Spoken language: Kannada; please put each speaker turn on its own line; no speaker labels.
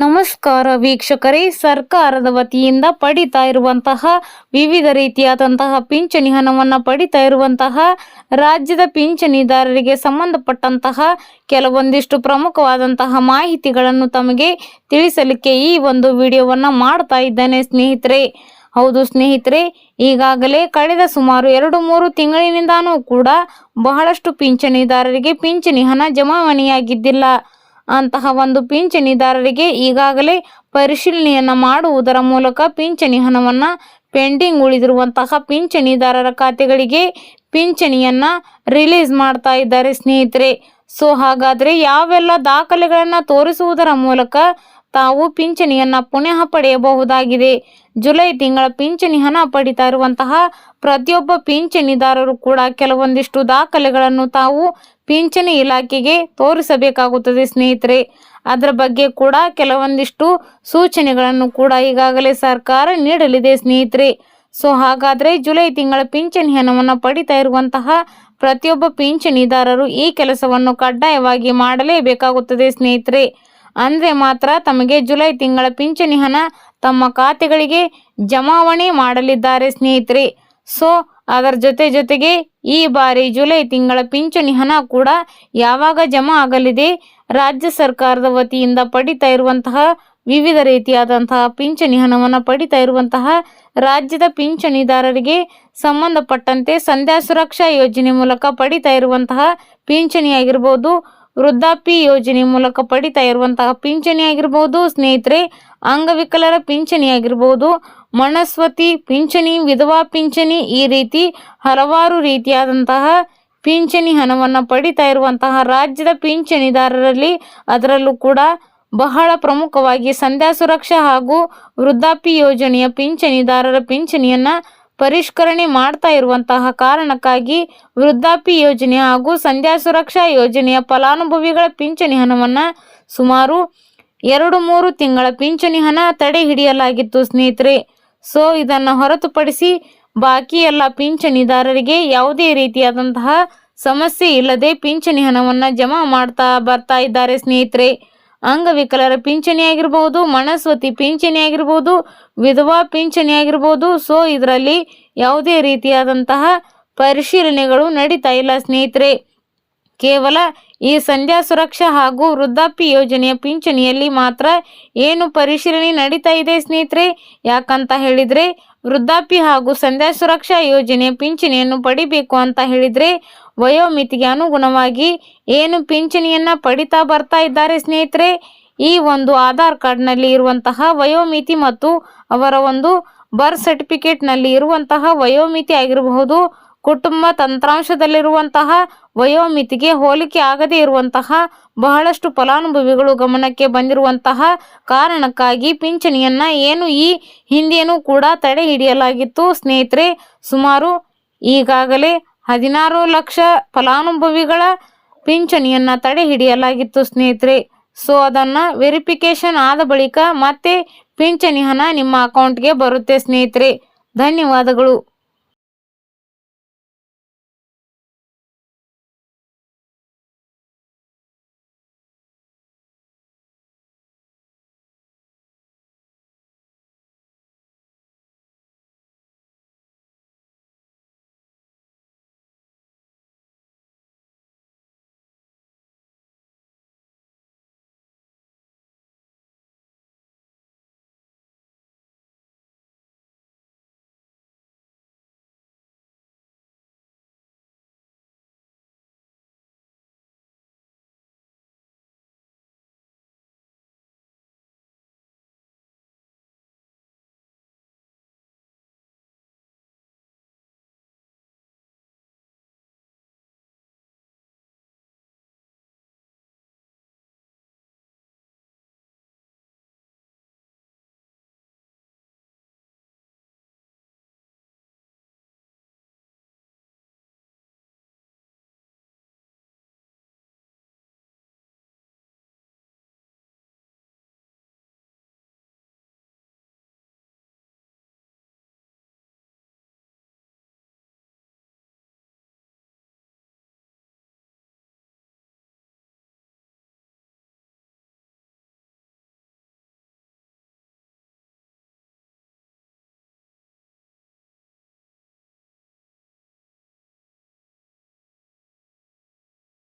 ನಮಸ್ಕಾರ ವೀಕ್ಷಕರೇ, ಸರ್ಕಾರದ ವತಿಯಿಂದ ಪಡಿತಾ ಇರುವಂತಹ ವಿವಿಧ ರೀತಿಯಾದಂತಹ ಪಿಂಚಣಿ ಹಣವನ್ನು ಪಡಿತಾ ಇರುವಂತಹ ರಾಜ್ಯದ ಪಿಂಚಣಿದಾರರಿಗೆ ಸಂಬಂಧಪಟ್ಟಂತಹ ಕೆಲವೊಂದಿಷ್ಟು ಪ್ರಮುಖವಾದಂತಹ ಮಾಹಿತಿಗಳನ್ನು ತಮಗೆ ತಿಳಿಸಲಿಕ್ಕೆ ಈ ಒಂದು ವಿಡಿಯೋವನ್ನು ಮಾಡ್ತಾ ಇದ್ದೇನೆ ಸ್ನೇಹಿತರೆ. ಹೌದು ಸ್ನೇಹಿತರೆ, ಈಗಾಗಲೇ ಕಳೆದ ಸುಮಾರು 2-3 ತಿಂಗಳಿನಿಂದಾನೂ ಕೂಡ ಬಹಳಷ್ಟು ಪಿಂಚಣಿದಾರರಿಗೆ ಪಿಂಚಣಿ ಹಣ ಜಮಾವಣೆಯಾಗಿದ್ದಿಲ್ಲ. ಅಂತಹ ಒಂದು ಪಿಂಚಣಿದಾರರಿಗೆ ಈಗಾಗಲೇ ಪರಿಶೀಲನೆಯನ್ನು ಮಾಡುವುದರ ಮೂಲಕ ಪಿಂಚಣಿ ಹಣವನ್ನು ಪೆಂಡಿಂಗ್ ಉಳಿದಿರುವಂತಹ ಪಿಂಚಣಿದಾರರ ಖಾತೆಗಳಿಗೆ ಪಿಂಚಣಿಯನ್ನು ರಿಲೀಸ್ ಮಾಡ್ತಾ ಇದ್ದಾರೆ ಸ್ನೇಹಿತರೆ. ಸೊ ಹಾಗಾದರೆ ಯಾವೆಲ್ಲ ದಾಖಲೆಗಳನ್ನು ತೋರಿಸುವುದರ ಮೂಲಕ ತಾವು ಪಿಂಚಣಿಯನ್ನು ಪುನಃ ಪಡೆಯಬಹುದಾಗಿದೆ? ಜುಲೈ ತಿಂಗಳ ಪಿಂಚಣಿ ಹಣ ಪಡಿತಾ ಇರುವಂತಹ ಪ್ರತಿಯೊಬ್ಬ ಪಿಂಚಣಿದಾರರು ಕೂಡ ಕೆಲವೊಂದಿಷ್ಟು ದಾಖಲೆಗಳನ್ನು ತಾವು ಪಿಂಚಣಿ ಇಲಾಖೆಗೆ ತೋರಿಸಬೇಕಾಗುತ್ತದೆ ಸ್ನೇಹಿತರೆ. ಅದರ ಬಗ್ಗೆ ಕೂಡ ಕೆಲವೊಂದಿಷ್ಟು ಸೂಚನೆಗಳನ್ನು ಕೂಡ ಈಗಾಗಲೇ ಸರ್ಕಾರ ನೀಡಲಿದೆ ಸ್ನೇಹಿತರೆ. ಸೊ ಹಾಗಾದರೆ ಜುಲೈ ತಿಂಗಳ ಪಿಂಚಣಿ ಹಣವನ್ನು ಪಡಿತಾ ಇರುವಂತಹ ಪ್ರತಿಯೊಬ್ಬ ಪಿಂಚಣಿದಾರರು ಈ ಕೆಲಸವನ್ನು ಕಡ್ಡಾಯವಾಗಿ ಮಾಡಲೇಬೇಕಾಗುತ್ತದೆ ಸ್ನೇಹಿತರೆ. ಅಂದರೆ ಮಾತ್ರ ತಮಗೆ ಜುಲೈ ತಿಂಗಳ ಪಿಂಚಣಿ ಹಣ ತಮ್ಮ ಖಾತೆಗಳಿಗೆ ಜಮಾವಣೆ ಮಾಡಲಿದ್ದಾರೆ ಸ್ನೇಹಿತರೆ. ಸೊ ಅದರ ಜೊತೆಗೆ ಈ ಬಾರಿ ಜುಲೈ ತಿಂಗಳ ಪಿಂಚಣಿ ಹಣ ಕೂಡ ಯಾವಾಗ ಜಮಾ ಆಗಲಿದೆ, ರಾಜ್ಯ ಸರ್ಕಾರದ ವತಿಯಿಂದ ಪಡಿತಾ ಇರುವಂತಹ ವಿವಿಧ ರೀತಿಯಾದಂತಹ ಪಿಂಚಣಿ ಹಣವನ್ನು ಪಡಿತಾ ಇರುವಂತಹ ರಾಜ್ಯದ ಪಿಂಚಣಿದಾರರಿಗೆ ಸಂಬಂಧಪಟ್ಟಂತೆ ಸಂಧ್ಯಾ ಸುರಕ್ಷಾ ಯೋಜನೆ ಮೂಲಕ ಪಡಿತಾ ಇರುವಂತಹ ಪಿಂಚಣಿ ಆಗಿರ್ಬೋದು, ವೃದ್ಧಾಪ್ಯ ಯೋಜನೆ ಮೂಲಕ ಪಡಿತಾ ಇರುವಂತಹ ಪಿಂಚಣಿ ಆಗಿರ್ಬೋದು ಸ್ನೇಹಿತರೆ, ಅಂಗವಿಕಲರ ಪಿಂಚಣಿ ಆಗಿರ್ಬೋದು, ಮನಸ್ವತಿ ಪಿಂಚಣಿ, ವಿಧವಾ ಪಿಂಚಣಿ, ಈ ರೀತಿ ಹಲವಾರು ರೀತಿಯಾದಂತಹ ಪಿಂಚಣಿ ಹಣವನ್ನು ಪಡಿತಾ ಇರುವಂತಹ ರಾಜ್ಯದ ಪಿಂಚಣಿದಾರರಲ್ಲಿ ಅದರಲ್ಲೂ ಕೂಡ ಬಹಳ ಪ್ರಮುಖವಾಗಿ ಸಂಧ್ಯಾ ಸುರಕ್ಷಾ ಹಾಗೂ ವೃದ್ಧಾಪ್ಯ ಯೋಜನೆಯ ಪಿಂಚಣಿದಾರರ ಪಿಂಚಣಿಯನ್ನು ಪರಿಷ್ಕರಣೆ ಮಾಡ್ತಾ ಇರುವಂತಹ ಕಾರಣಕ್ಕಾಗಿ ವೃದ್ಧಾಪ್ಯ ಯೋಜನೆ ಹಾಗೂ ಸಂಧ್ಯಾ ಸುರಕ್ಷಾ ಯೋಜನೆಯ ಫಲಾನುಭವಿಗಳ ಪಿಂಚಣಿ ಹಣವನ್ನು ಸುಮಾರು 2-3 ತಿಂಗಳ ಪಿಂಚಣಿ ಹಣ ತಡೆ ಹಿಡಿಯಲಾಗಿತ್ತು ಸ್ನೇಹಿತರೆ. ಸೊ ಇದನ್ನು ಹೊರತುಪಡಿಸಿ ಬಾಕಿ ಎಲ್ಲ ಪಿಂಚಣಿದಾರರಿಗೆ ಯಾವುದೇ ರೀತಿಯಾದಂತಹ ಸಮಸ್ಯೆ ಇಲ್ಲದೆ ಪಿಂಚಣಿ ಹಣವನ್ನು ಜಮಾ ಮಾಡ್ತಾ ಬರ್ತಾ ಇದ್ದಾರೆ ಸ್ನೇಹಿತರೆ. ಅಂಗವಿಕಲರ ಪಿಂಚಣಿ ಆಗಿರ್ಬೋದು, ಮನಸ್ವತಿ ಪಿಂಚಣಿ ಆಗಿರ್ಬೋದು, ವಿಧವಾ ಪಿಂಚಣಿ ಆಗಿರ್ಬೋದು. ಸೊ ಇದರಲ್ಲಿ ಯಾವುದೇ ರೀತಿಯಾದಂತಹ ಪರಿಶೀಲನೆಗಳು ನಡೀತಾ ಇಲ್ಲ ಸ್ನೇಹಿತರೆ. ಕೇವಲ ಈ ಸಂಧ್ಯಾ ಸುರಕ್ಷಾ ಹಾಗೂ ವೃದ್ಧಾಪ್ಯ ಯೋಜನೆಯ ಪಿಂಚಣಿಯಲ್ಲಿ ಮಾತ್ರ ಏನು ಪರಿಶೀಲನೆ ನಡೀತಾ ಇದೆ ಸ್ನೇಹಿತರೆ. ಯಾಕಂತ ಹೇಳಿದರೆ ವೃದ್ಧಾಪ್ಯ ಹಾಗೂ ಸಂಧ್ಯಾ ಸುರಕ್ಷಾ ಯೋಜನೆಯ ಪಿಂಚಣಿಯನ್ನು ಪಡಿಬೇಕು ಅಂತ ಹೇಳಿದರೆ ವಯೋಮಿತಿಗೆ ಅನುಗುಣವಾಗಿ ಏನು ಪಿಂಚಣಿಯನ್ನು ಪಡಿತಾ ಬರ್ತಾ ಇದ್ದಾರೆ ಸ್ನೇಹಿತರೆ, ಈ ಒಂದು ಆಧಾರ್ ಕಾರ್ಡ್ನಲ್ಲಿ ಇರುವಂತಹ ವಯೋಮಿತಿ ಮತ್ತು ಅವರ ಒಂದು ಬರ್ತ್ ಸರ್ಟಿಫಿಕೇಟ್ನಲ್ಲಿ ಇರುವಂತಹ ವಯೋಮಿತಿ ಆಗಿರಬಹುದು, ಕುಟುಂಬ ತಂತ್ರಾಂಶದಲ್ಲಿರುವಂತಹ ವಯೋಮಿತಿಗೆ ಹೋಲಿಕೆ ಆಗದೇ ಇರುವಂತಹ ಬಹಳಷ್ಟು ಫಲಾನುಭವಿಗಳು ಗಮನಕ್ಕೆ ಬಂದಿರುವಂತಹ ಕಾರಣಕ್ಕಾಗಿ ಪಿಂಚಣಿಯನ್ನು ಏನು ಈ ಹಿಂದೆಯೂ ಕೂಡ ತಡೆ ಹಿಡಿಯಲಾಗಿತ್ತು ಸ್ನೇಹಿತರೆ. ಸುಮಾರು ಈಗಾಗಲೇ 16 ಲಕ್ಷ ಫಲಾನುಭವಿಗಳ ಪಿಂಚಣಿಯನ್ನು ತಡೆ ಹಿಡಿಯಲಾಗಿತ್ತು ಸ್ನೇಹಿತರೆ. ಸೊ ಅದನ್ನು ವೆರಿಫಿಕೇಶನ್ ಆದ ಬಳಿಕ ಮತ್ತೆ ಪಿಂಚಣಿ ಹಣ ನಿಮ್ಮ ಅಕೌಂಟ್ಗೆ ಬರುತ್ತೆ ಸ್ನೇಹಿತರೆ. ಧನ್ಯವಾದಗಳು.